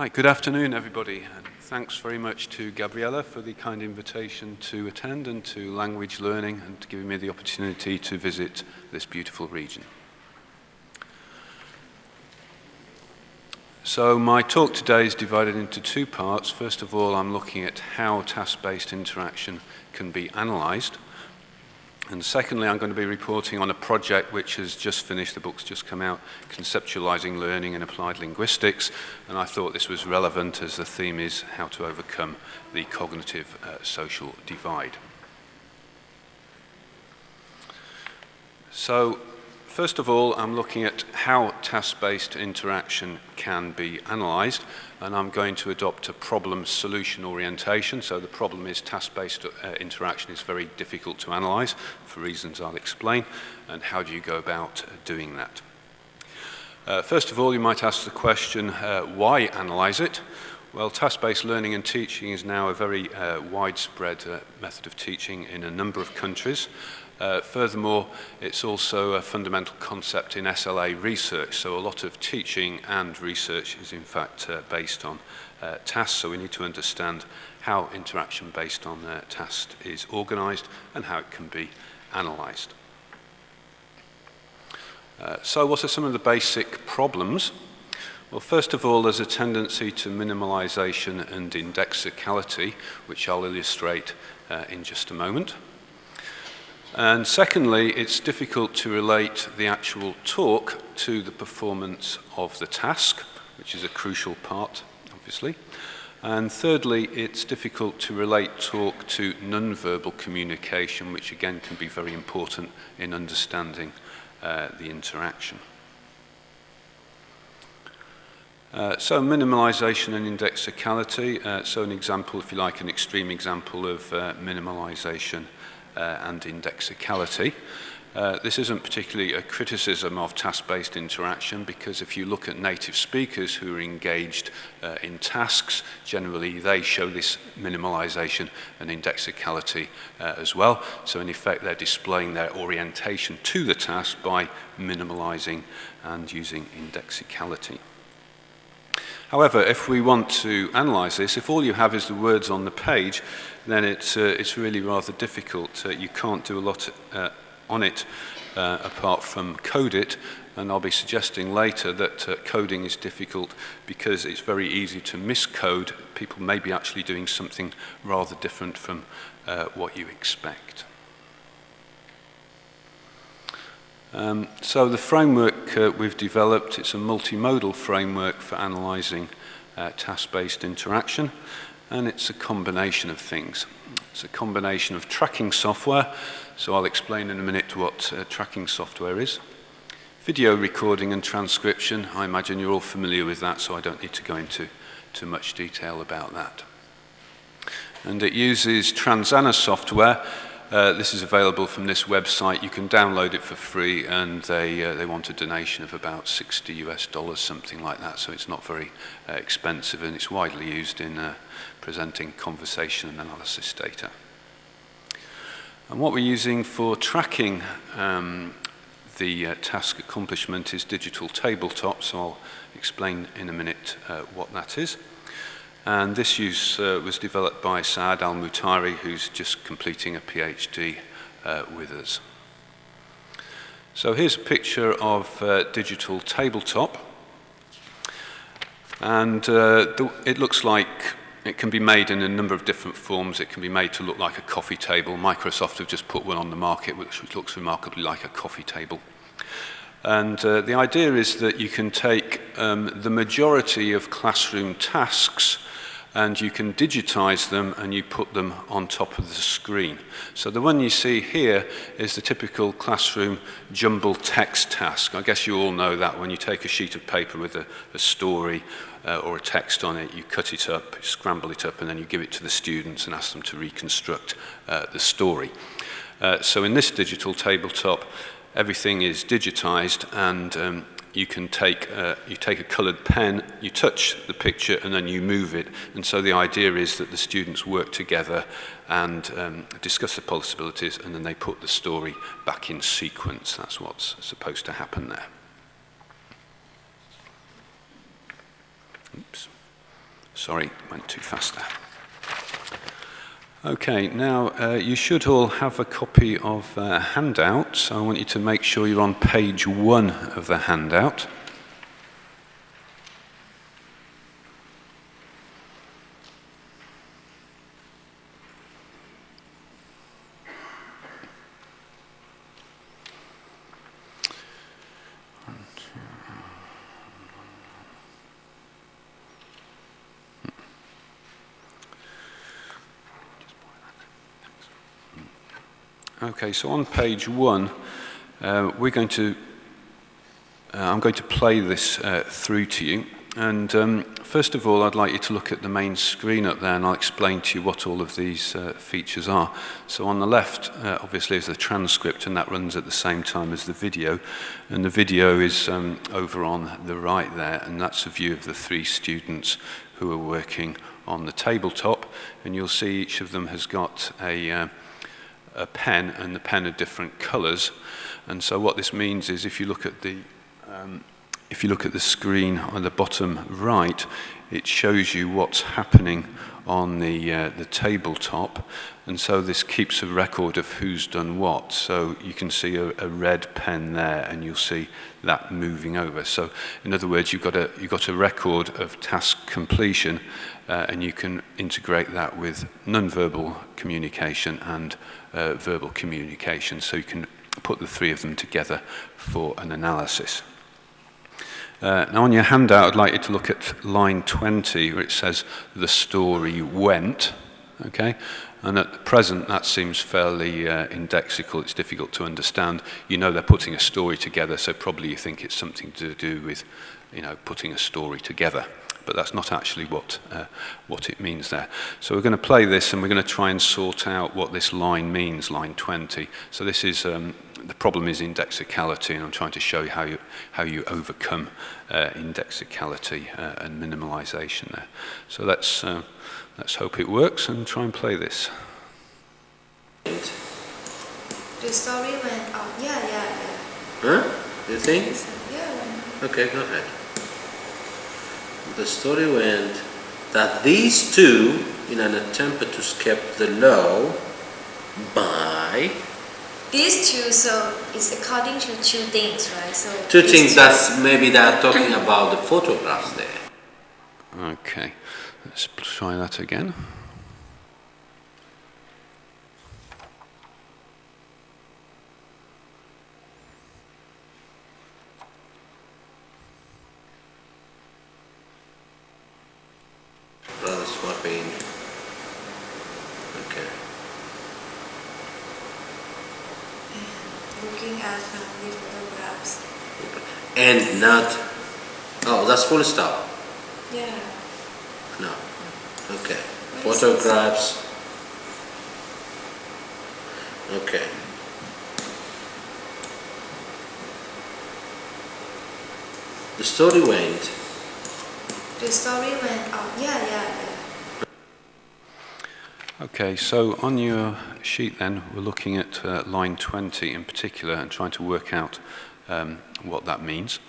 Right, good afternoon everybody, and thanks very much to Gabriella for the kind invitation to attend and to Language Learning and to giving me the opportunity to visit this beautiful region. So my talk today is divided into two parts. First of all, I'm looking at how task-based interaction can be analysed. And secondly, I'm going to be reporting on a project which has just finished, the book's just come out, Conceptualizing Learning in Applied Linguistics, and I thought this was relevant as the theme is how to overcome the cognitive social divide. So, first of all, I'm looking at how task-based interaction can be analysed, and I'm going to adopt a problem-solution orientation. So the problem is task-based interaction is very difficult to analyse, for reasons I'll explain, and how do you go about doing that? First of all, you might ask the question, why analyse it? Well, task-based learning and teaching is now a very widespread method of teaching in a number of countries. Furthermore, it's also a fundamental concept in SLA research, so a lot of teaching and research is in fact based on tasks, so we need to understand how interaction based on tasks is organised and how it can be analysed. So what are some of the basic problems? Well, first of all, there's a tendency to minimalisation and indexicality, which I'll illustrate in just a moment. And secondly, it's difficult to relate the actual talk to the performance of the task, which is a crucial part, obviously. And thirdly, it's difficult to relate talk to non-verbal communication, which again can be very important in understanding the interaction. So minimalisation and indexicality, so an example, if you like, an extreme example of minimalisation and indexicality. This isn't particularly a criticism of task-based interaction, because if you look at native speakers who are engaged in tasks, generally they show this minimalisation and indexicality as well. So in effect they're displaying their orientation to the task by minimalising and using indexicality. However, if we want to analyse this, if all you have is the words on the page, then it's really rather difficult. You can't do a lot on it apart from code it, and I'll be suggesting later that coding is difficult because it's very easy to miscode. People may be actually doing something rather different from what you expect. So the framework we've developed, it's a multimodal framework for analysing task-based interaction, and it's a combination of things. It's a combination of tracking software, so I'll explain in a minute what tracking software is. Video recording and transcription, I imagine you're all familiar with that, so I don't need to go into too much detail about that. And it uses Transana software. This is available from this website. You can download it for free, and they want a donation of about $60 US, something like that, so it's not very expensive, and it's widely used in presenting conversation and analysis data. And what we're using for tracking the task accomplishment is digital tabletop, so I'll explain in a minute what that is. And this use was developed by Saad Al-Mutari, who's just completing a PhD with us. So here's a picture of digital tabletop. And it looks like it can be made in a number of different forms. It can be made to look like a coffee table. Microsoft have just put one on the market which looks remarkably like a coffee table. And the idea is that you can take the majority of classroom tasks and you can digitize them and you put them on top of the screen. So the one you see here is the typical classroom jumbled text task. I guess you all know that when you take a sheet of paper with a story or a text on it, you cut it up, scramble it up, and then you give it to the students and ask them to reconstruct the story. So in this digital tabletop, everything is digitized, and you can take a coloured pen, you touch the picture, and then you move it. And so the idea is that the students work together and discuss the possibilities, and then they put the story back in sequence. That's what's supposed to happen there. Oops. Sorry, went too fast there. Okay, now you should all have a copy of a handout, so I want you to make sure you're on page 1 of the handout. Okay, so on page 1, I'm going to play this through to you. And first of all, I'd like you to look at the main screen up there, and I'll explain to you what all of these features are. So on the left, obviously, is the transcript, and that runs at the same time as the video. And the video is over on the right there, and that's a view of the 3 students who are working on the tabletop. And you'll see each of them has got a pen, and the pen are different colors. And so what this means is if you look at the screen on the bottom right, it shows you what's happening on the tabletop, and so this keeps a record of who's done what. So you can see a red pen there, and you'll see that moving over. So in other words, you've got a record of task completion, and you can integrate that with non-verbal communication and verbal communication. So you can put the 3 of them together for an analysis. Now on your handout, I'd like you to look at line 20, where it says, "The story went." Okay? And at present, that seems fairly indexical. It's difficult to understand. You know they're putting a story together, so probably you think it's something to do with, putting a story together. But that's not actually what it means there. So we're going to play this, and we're going to try and sort out what this line means, line 20. So this is, the problem is indexicality, and I'm trying to show you how you overcome indexicality and minimalization there. So let's hope it works and try and play this. The story went up. Yeah. Huh? You think? Yeah. Okay, go ahead. The story went that these 2, in an attempt to escape the law by... These 2, so it's according to 2 things, right? So 2 things, that's maybe they're talking about the photographs there. Okay, let's try that again. Rather swapping. Okay. Looking at family photographs. And not... Oh, that's full stop. Yeah. No. Okay. Photographs. Okay. The story went. The story went up. Yeah. Okay, so on your sheet then, we're looking at line 20 in particular and trying to work out what that means.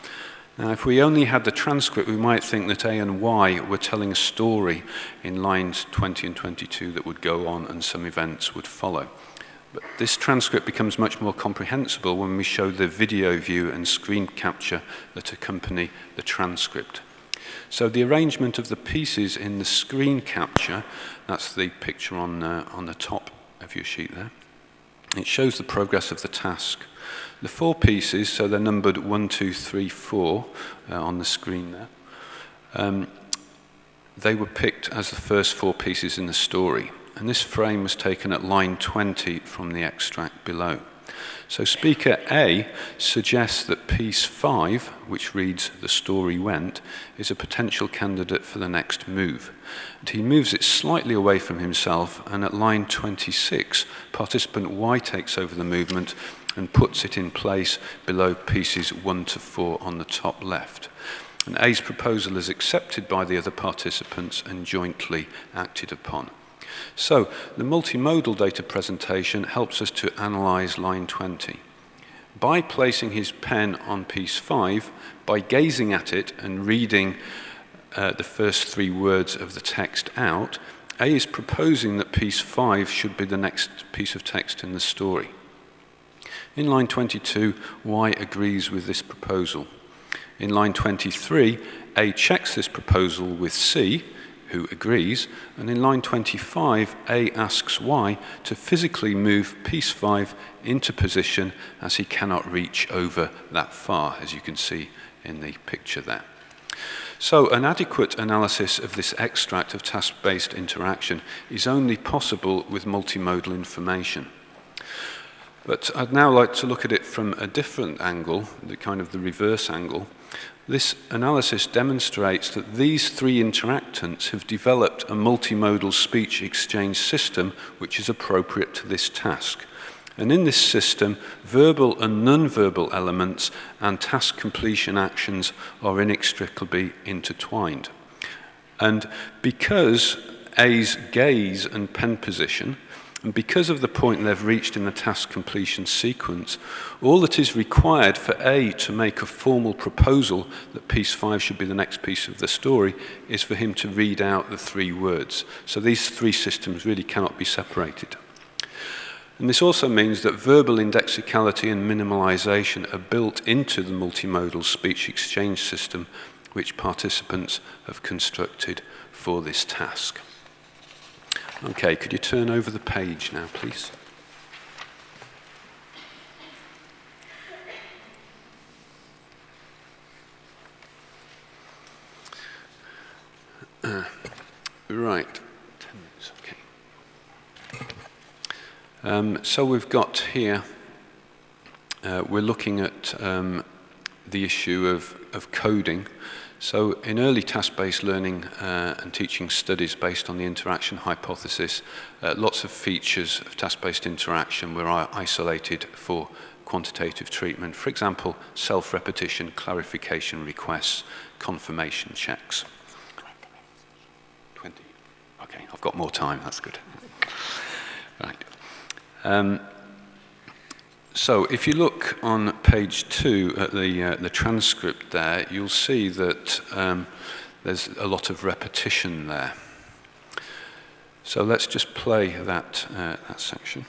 Now, if we only had the transcript, we might think that A and Y were telling a story in lines 20 and 22 that would go on and some events would follow. But this transcript becomes much more comprehensible when we show the video view and screen capture that accompany the transcript. So the arrangement of the pieces in the screen capture, that's the picture on the top of your sheet there, it shows the progress of the task. The 4 pieces, so they're numbered 1, 2, 3, 4 on the screen there, they were picked as the first 4 pieces in the story. And this frame was taken at line 20 from the extract below. So speaker A suggests that piece 5, which reads "The story went," is a potential candidate for the next move. And he moves it slightly away from himself, and at line 26, participant Y takes over the movement and puts it in place below pieces 1 to 4 on the top left. And A's proposal is accepted by the other participants and jointly acted upon. So the multimodal data presentation helps us to analyze line 20. By placing his pen on piece 5, by gazing at it and reading the first 3 words of the text out, A is proposing that piece 5 should be the next piece of text in the story. In line 22, Y agrees with this proposal. In line 23, A checks this proposal with C, who agrees, and in line 25, A asks Y to physically move piece 5 into position as he cannot reach over that far, as you can see in the picture there. So an adequate analysis of this extract of task-based interaction is only possible with multimodal information. But I'd now like to look at it from a different angle, the kind of the reverse angle. This analysis demonstrates that these 3 interactants have developed a multimodal speech exchange system which is appropriate to this task. And in this system, verbal and non-verbal elements and task completion actions are inextricably intertwined. And because A's gaze and pen position, and because of the point they've reached in the task completion sequence, all that is required for A to make a formal proposal that piece 5 should be the next piece of the story is for him to read out the 3 words. So these 3 systems really cannot be separated. And this also means that verbal indexicality and minimalization are built into the multimodal speech exchange system which participants have constructed for this task. Okay, could you turn over the page now, please? Right. 10 minutes, okay. So we've got here, we're looking at the issue of coding. So in early task-based learning and teaching studies based on the interaction hypothesis, lots of features of task-based interaction were isolated for quantitative treatment. For example, self-repetition, clarification requests, confirmation checks. 20. Okay, I've got more time, that's good. Right. So if you look on page 2 at the transcript there, you'll see that there's a lot of repetition there. So let's just play that section.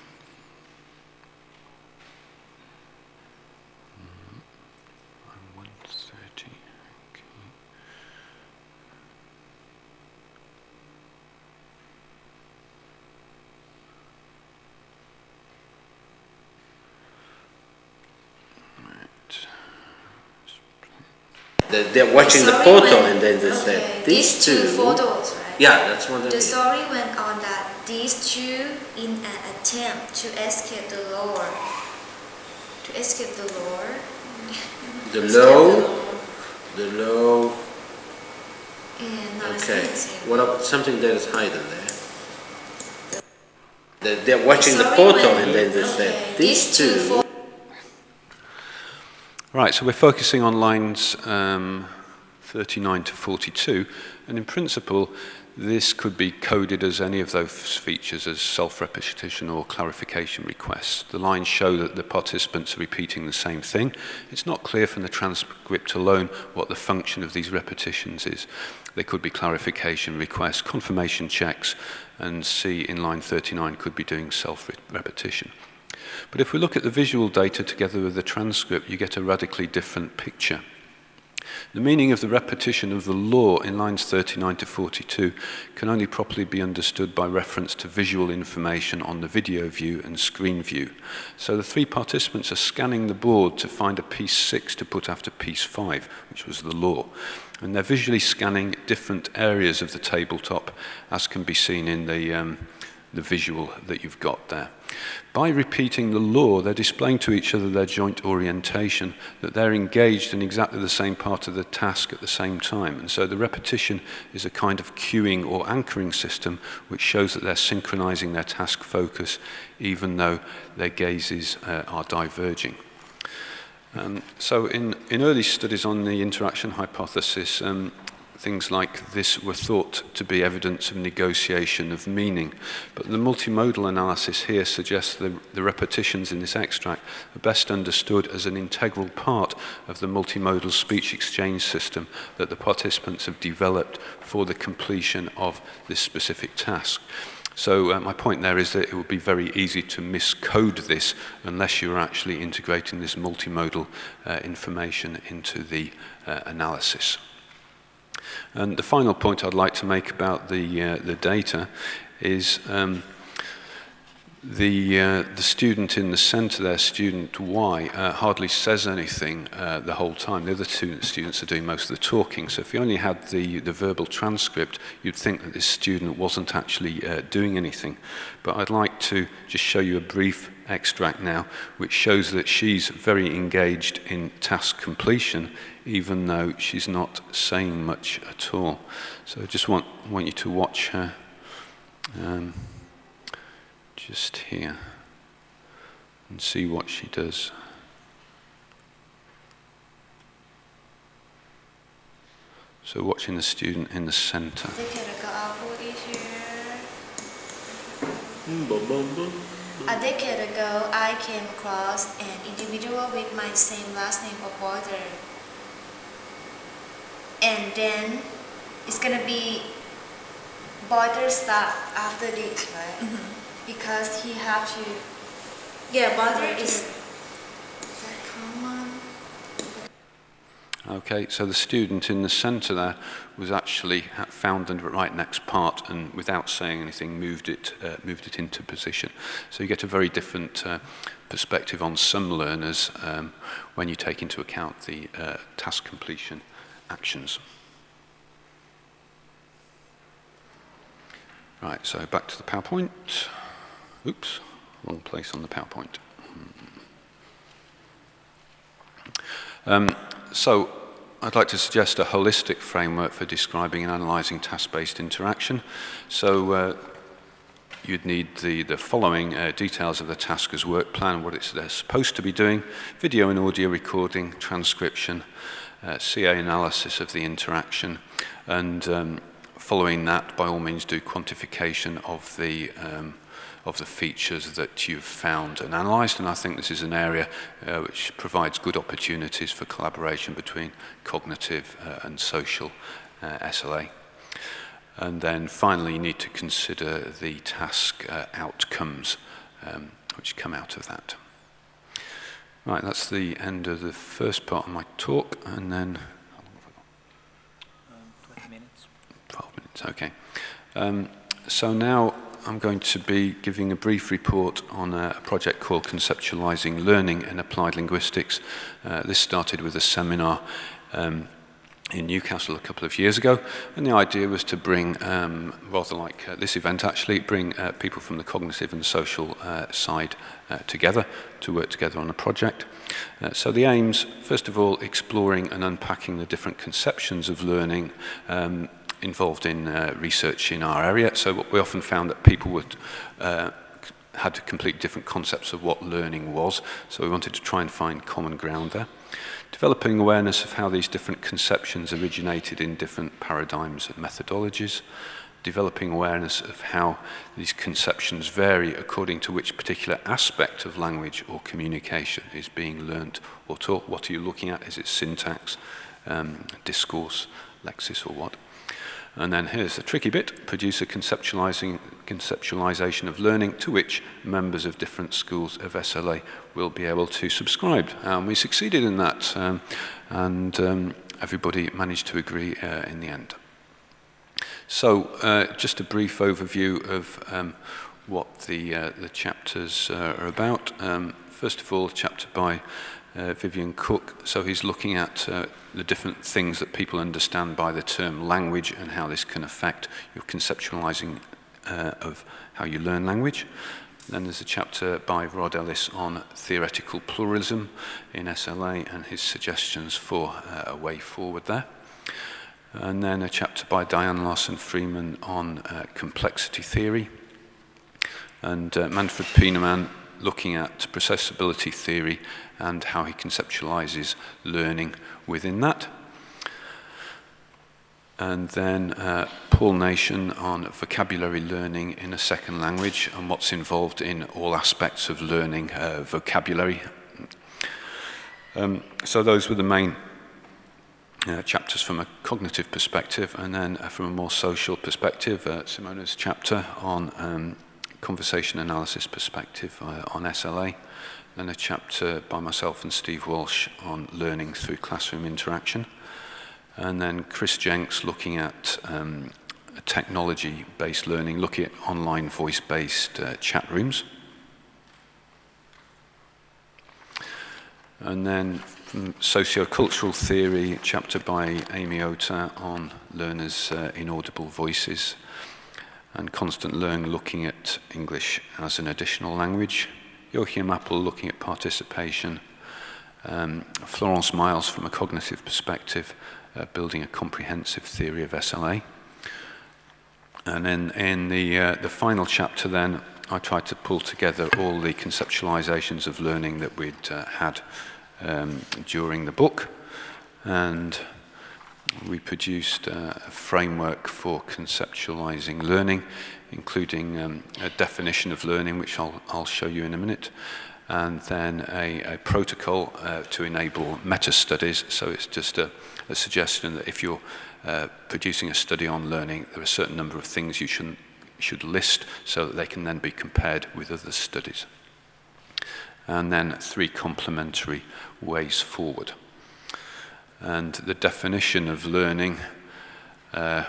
They're watching the photo and then they said, these 2 photos, right? Yeah, that's one of the story went on that these 2 in an attempt to escape the law. The law. Okay. What about something that is hidden there? They're watching the photo and then they said, these 2. Right, so we're focusing on lines 39 to 42, and in principle, this could be coded as any of those features as self-repetition or clarification requests. The lines show that the participants are repeating the same thing. It's not clear from the transcript alone what the function of these repetitions is. They could be clarification requests, confirmation checks, and C in line 39 could be doing self-repetition. But if we look at the visual data together with the transcript, you get a radically different picture. The meaning of the repetition of the law in lines 39 to 42 can only properly be understood by reference to visual information on the video view and screen view. So the 3 participants are scanning the board to find a piece 6 to put after piece 5, which was the law. And they're visually scanning different areas of the tabletop, as can be seen in the visual that you've got there. By repeating the law, they're displaying to each other their joint orientation, that they're engaged in exactly the same part of the task at the same time. And so the repetition is a kind of cueing or anchoring system which shows that they're synchronizing their task focus even though their gazes are diverging. So in early studies on the interaction hypothesis, things like this were thought to be evidence of negotiation of meaning. But the multimodal analysis here suggests the repetitions in this extract are best understood as an integral part of the multimodal speech exchange system that the participants have developed for the completion of this specific task. So my point there is that it would be very easy to miscode this unless you're actually integrating this multimodal information into the analysis. And the final point I'd like to make about the data is the student in the center there, student Y, hardly says anything the whole time. The other two students are doing most of the talking. So if you only had the verbal transcript, you'd think that this student wasn't actually doing anything. But I'd like to just show you a brief extract now, which shows that she's very engaged in task completion, even though she's not saying much at all. So I just want you to watch her just here and see what she does. So watching the student in the center. A decade ago, I came across an individual with my same last name of Border. And then it's gonna be Border start after this, right? Mm-hmm. Because he have to. Yeah, Border is that common. Okay, so the student in the center there was actually found the right next part, and without saying anything, moved it into position. So you get a very different perspective on some learners when you take into account the task completion actions. Right, so back to the PowerPoint. Oops, wrong place on the PowerPoint. So I'd like to suggest a holistic framework for describing and analysing task-based interaction. So you'd need the following details of the task as work plan, what they're supposed to be doing, video and audio recording, transcription, CA analysis of the interaction, and following that, by all means, do quantification of the features that you've found and analysed. And I think this is an area which provides good opportunities for collaboration between cognitive and social SLA. And then finally, you need to consider the task outcomes which come out of that. Right, that's the end of the first part of my talk, and then how long have I got? 20 minutes. 12 minutes, okay. So now I'm going to be giving a brief report on a project called Conceptualizing Learning in Applied Linguistics. This started with a seminar in Newcastle a couple of years ago, and the idea was to bring, rather like this event actually, bring people from the cognitive and social side together to work together on a project. So the aims, first of all, exploring and unpacking the different conceptions of learning involved in research in our area. So what we often found that people would had complete different concepts of what learning was, so we wanted to try and find common ground there. Developing awareness of how these different conceptions originated in different paradigms and methodologies. Developing awareness of how these conceptions vary according to which particular aspect of language or communication is being learnt or taught. What are you looking at? Is it syntax, discourse, lexis, or what? And then here's the tricky bit: produce a conceptualization of learning to which members of different schools of SLA will be able to subscribe. We succeeded in that, and everybody managed to agree in the end. So just a brief overview of what the chapters are about. First of all, a chapter by Vivian Cook. So he's looking at the different things that people understand by the term language and how this can affect your conceptualizing of how you learn language. Then there's a chapter by Rod Ellis on theoretical pluralism in SLA and his suggestions for a way forward there. And then a chapter by Diane Larson-Freeman on complexity theory. And Manfred Pieneman looking at processability theory and how he conceptualizes learning within that. And then Paul Nation on vocabulary learning in a second language and what's involved in all aspects of learning vocabulary. So those were the main chapters from a cognitive perspective, and then from a more social perspective, Simona's chapter on conversation analysis perspective on SLA, then a chapter by myself and Steve Walsh on learning through classroom interaction, and then Chris Jenks looking at technology-based learning, looking at online voice-based chat rooms. And then sociocultural theory, chapter by Amy Ota on learners' inaudible voices, and Constant Learning looking at English as an additional language. Joachim Appel looking at participation. Florence Miles from a cognitive perspective, building a comprehensive theory of SLA. And then in the final chapter then, I tried to pull together all the conceptualizations of learning that we'd had during the book, and we produced a framework for conceptualizing learning, including a definition of learning, which I'll show you in a minute, and then a protocol to enable meta-studies. So it's just a suggestion that if you're producing a study on learning, there are a certain number of things you should list so that they can then be compared with other studies. And then 3 complementary ways forward. And the definition of learning,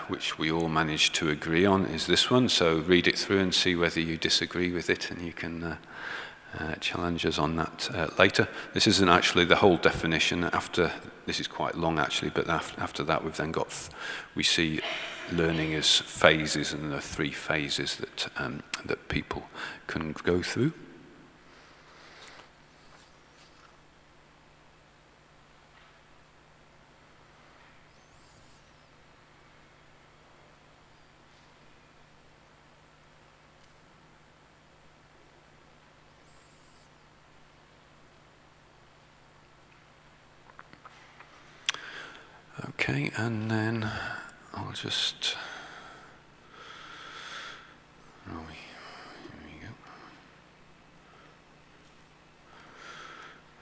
which we all managed to agree on, is this one. So read it through and see whether you disagree with it, and you can challenge us on that later. This isn't actually the whole definition. This is quite long actually, but after that we see learning as phases, and there are 3 phases that people can go through. Okay, and then I'll just... Here we go.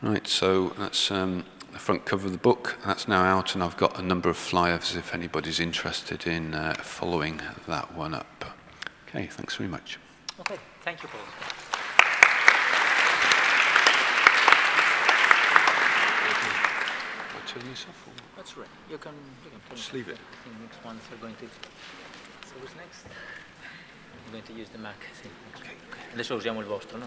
Right, so that's the front cover of the book. That's now out, and I've got a number of flyers if anybody's interested in following that one up. Okay, thanks very much. Okay, thank you, Paul. Turn this off? Or? That's right. You can just leave it. I think next ones are going to. So what's next? I'm going to use the Mac. Sì. Okay. Adesso usiamo il vostro, no?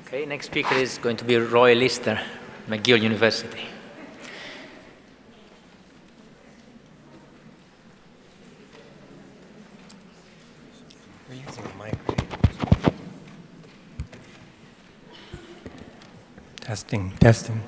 Okay, next speaker is going to be Roy Lister, McGill University. We're using a mic, right? Testing, testing.